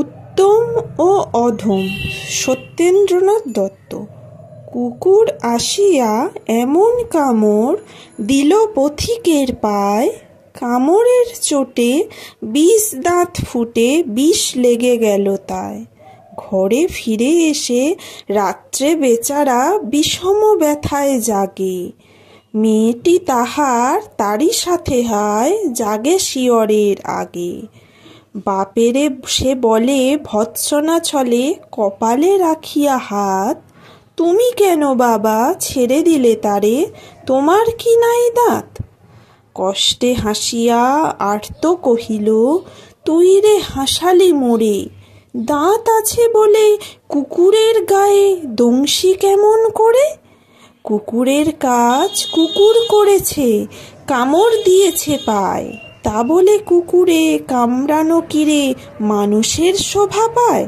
উত্তম ও অধম। সত্যেন্দ্রনাথ দত্ত। কুকুর আসিয়া এমন কামড় দিল পথিকের পায়, কামড়ের চোটে 20 দাঁত ফুটে বিষ লেগে গেল তাই। ঘরে ফিরে এসে রাত্রে বেচারা বিষম ব্যথায় জাগে। মেয়েটি তাহার তারই সাথে হয়, জাগে শিয়রের আগে। বাপেরে সে বলে ভৎসনা ছলে কপালে রাখিয়া হাত, তুমি কেন বাবা ছেড়ে দিলে তারে, তোমার কি নাই দাঁত? কষ্টে হাসিয়া আর্ত কহিল, তুই রে হাসালি মোরে, দাঁত আছে বলে কুকুরের গায়ে দংশি কেমন করে? কুকুরের কাজ কুকুর করেছে, কামড় দিয়েছে পায়, তা বলে কুকুরে কামড়ানো কিরে মানুষের শোভা পায়?